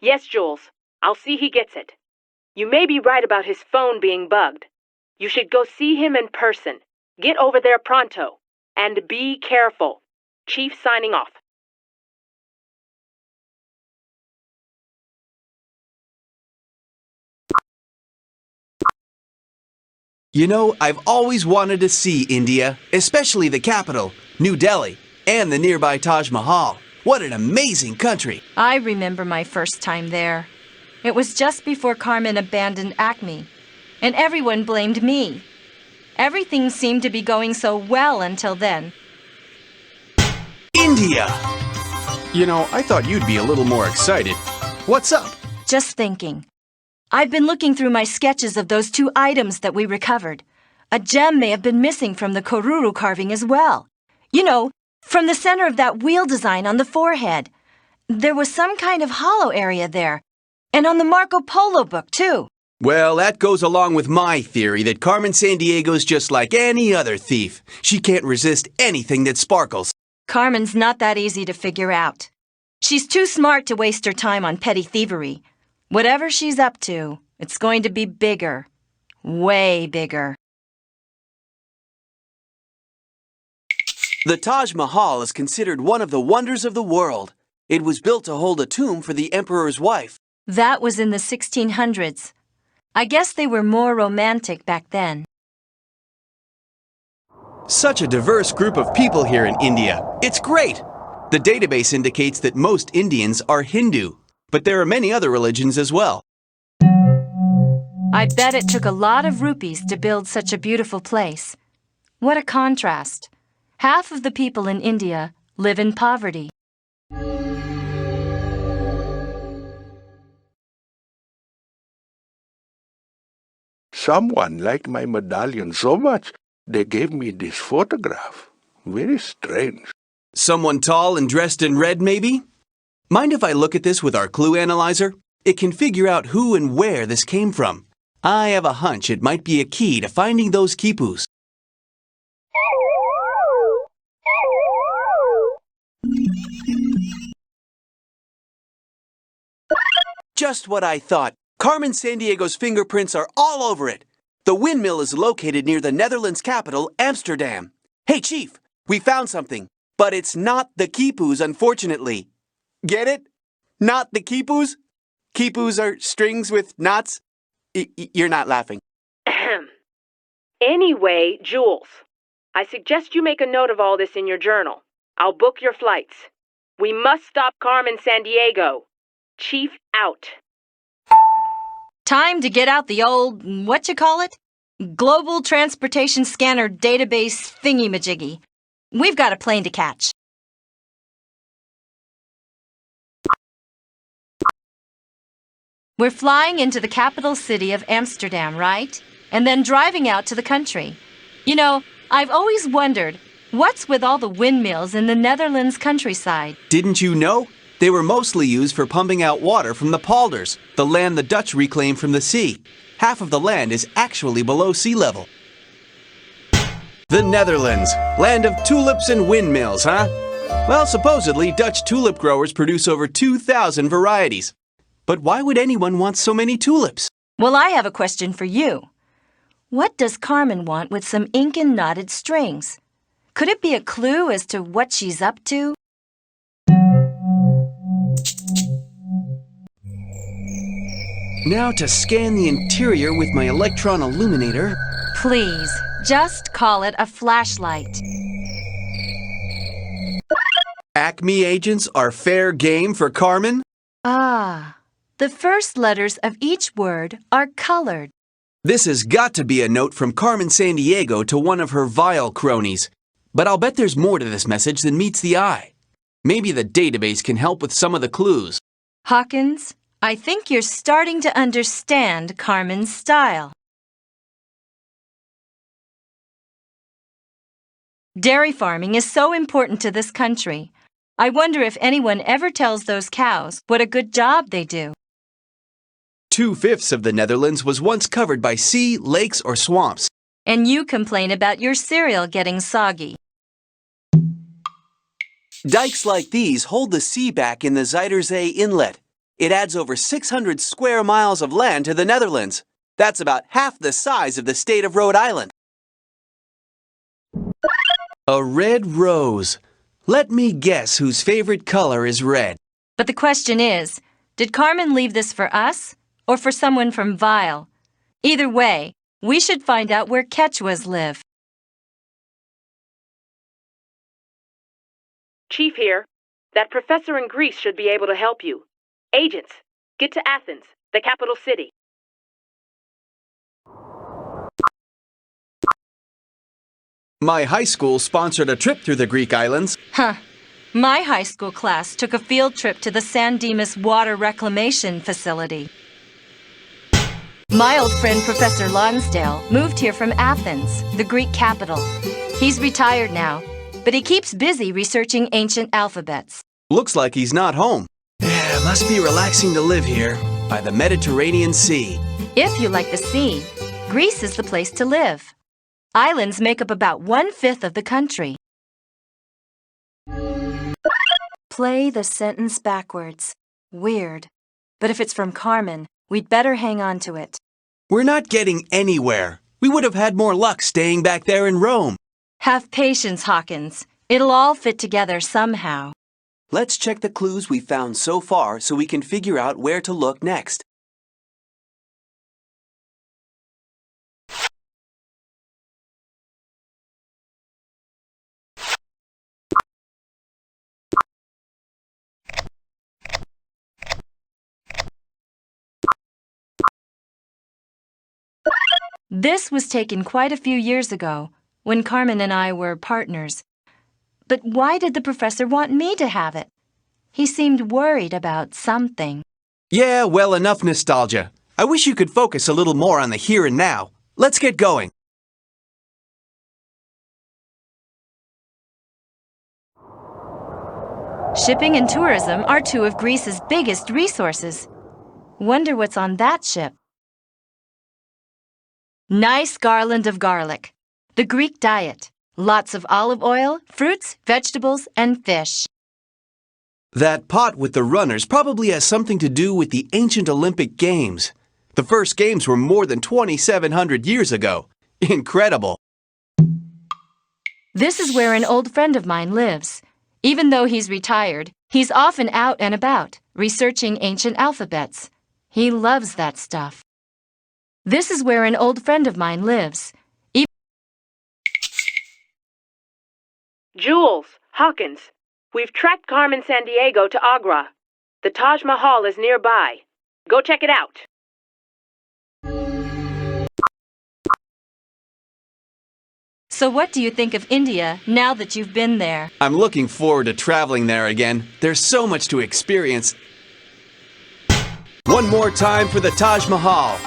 Yes, Jules. I'll see he gets it. You may be right about his phone being bugged. You should go see him in person. Get over there pronto. And be careful. Chief signing off. You know, I've always wanted to see India, especially the capital, New Delhi, and the nearby Taj Mahal. What an amazing country! I remember my first time there. It was just before Carmen abandoned Acme, and everyone blamed me. Everything seemed to be going so well until then. India! You know, I thought you'd be a little more excited. What's up? Just thinking. I've been looking through my sketches of those 2 items that we recovered. A gem may have been missing from the Koruru carving as well. You know, from the center of that wheel design on the forehead. There was some kind of hollow area there. And on the Marco Polo book, too. Well, that goes along with my theory that Carmen Sandiego's just like any other thief. She can't resist anything that sparkles. Carmen's not that easy to figure out. She's too smart to waste her time on petty thievery. Whatever she's up to, it's going to be bigger. Way bigger. The Taj Mahal is considered one of the wonders of the world. It was built to hold a tomb for the emperor's wife. That was in the 1600s. I guess they were more romantic back then. Such a diverse group of people here in India. It's great! The database indicates that most Indians are Hindu, but there are many other religions as well. I bet it took a lot of rupees to build such a beautiful place. What a contrast. Half of the people in India live in poverty. Someone liked my medallion so much, they gave me this photograph. Very strange. Someone tall and dressed in red, maybe? Mind if I look at this with our clue analyzer? It can figure out who and where this came from. I have a hunch it might be a key to finding those quipus. Just what I thought. Carmen Sandiego's fingerprints are all over it. The windmill is located near the Netherlands capital, Amsterdam. Hey, Chief, we found something. But it's not the quipus, unfortunately. Get it? Not the quipus? Quipus are strings with knots? You're not laughing. Anyway, Jules, I suggest you make a note of all this in your journal. I'll book your flights. We must stop Carmen Sandiego. Chief out. Time to get out the old, Global Transportation Scanner Database thingy-majiggy. We've got a plane to catch. We're flying into the capital city of Amsterdam, right? And then driving out to the country. You know, I've always wondered, what's with all the windmills in the Netherlands countryside? Didn't you know? They were mostly used for pumping out water from the polders, the land the Dutch reclaimed from the sea. Half of the land is actually below sea level. The Netherlands, land of tulips and windmills, huh? Well, supposedly, Dutch tulip growers produce over 2,000 varieties. But why would anyone want so many tulips? Well, I have a question for you. What does Carmen want with some ink and knotted strings? Could it be a clue as to what she's up to? Now to scan the interior with my electron illuminator. Please, just call it a flashlight. Acme agents are fair game for Carmen? Ah, the first letters of each word are colored. This has got to be a note from Carmen Sandiego to one of her vile cronies. But I'll bet there's more to this message than meets the eye. Maybe the database can help with some of the clues. Hawkins, I think you're starting to understand Carmen's style. Dairy farming is so important to this country. I wonder if anyone ever tells those cows what a good job they do. 2/5 of the Netherlands was once covered by sea, lakes, or swamps. And you complain about your cereal getting soggy. Dikes like these hold the sea back in the Zuiderzee Inlet. It adds over 600 square miles of land to the Netherlands. That's about half the size of the state of Rhode Island. A red rose. Let me guess whose favorite color is red. But the question is, did Carmen leave this for us or for someone from Vile? Either way, we should find out where Quechuas live. Chief here. That professor in Greece should be able to help you. Agents, get to Athens, the capital city. My high school sponsored a trip through the Greek islands. Huh. My high school class took a field trip to the San Dimas Water Reclamation Facility. My old friend Professor Lonsdale moved here from Athens, the Greek capital. He's retired now, but he keeps busy researching ancient alphabets. Looks like he's not home. Yeah, must be relaxing to live here, by the Mediterranean Sea. If you like the sea, Greece is the place to live. Islands make up about 1/5 of the country. Play the sentence backwards. Weird. But if it's from Carmen, we'd better hang on to it. We're not getting anywhere. We would have had more luck staying back there in Rome. Have patience, Hawkins. It'll all fit together somehow. Let's check the clues we found so far so we can figure out where to look next. This was taken quite a few years ago, when Carmen and I were partners. But why did the professor want me to have it? He seemed worried about something. Yeah, well, enough nostalgia. I wish you could focus a little more on the here and now. Let's get going. Shipping and tourism are two of Greece's biggest resources. Wonder what's on that ship. Nice garland of garlic. The Greek diet. Lots of olive oil, fruits, vegetables, and fish. That pot with the runners probably has something to do with the ancient Olympic Games. The first games were more than 2,700 years ago. Incredible. This is where an old friend of mine lives. Even though he's retired, he's often out and about, researching ancient alphabets. He loves that stuff. This is where an old friend of mine lives. Jules, Hawkins, we've tracked Carmen Sandiego to Agra. The Taj Mahal is nearby. Go check it out. So what do you think of India now that you've been there? I'm looking forward to traveling there again. There's so much to experience. One more time for the Taj Mahal.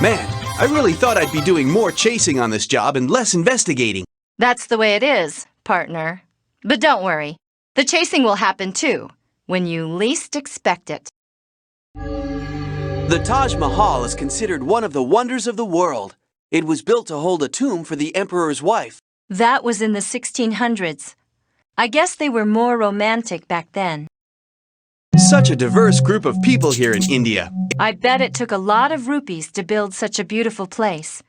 Man, I really thought I'd be doing more chasing on this job and less investigating. That's the way it is, partner. But don't worry. The chasing will happen too, when you least expect it. The Taj Mahal is considered one of the wonders of the world. It was built to hold a tomb for the emperor's wife. That was in the 1600s. I guess they were more romantic back then. Such a diverse group of people here in India. I bet it took a lot of rupees to build such a beautiful place.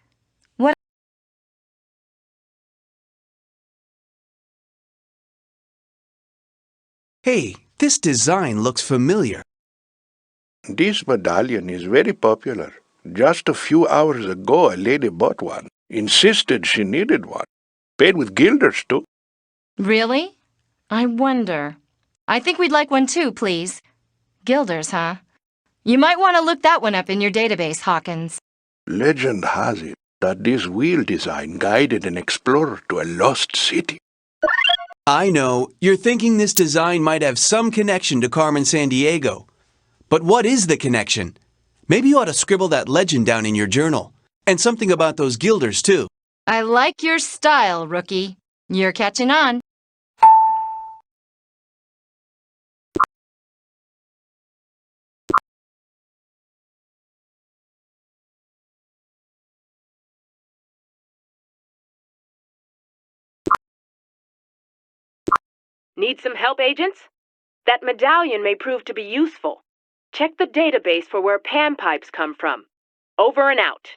Hey, this design looks familiar. This medallion is very popular. Just a few hours ago, a lady bought one. Insisted she needed one. Paid with guilders, too. Really? I wonder. I think we'd like one too, please. Guilders, huh? You might want to look that one up in your database, Hawkins. Legend has it that this wheel design guided an explorer to a lost city. I know, you're thinking this design might have some connection to Carmen Sandiego. But what is the connection? Maybe you ought to scribble that legend down in your journal. And something about those guilders, too. I like your style, rookie. You're catching on. Need some help, agents? That medallion may prove to be useful. Check the database for where panpipes come from. Over and out.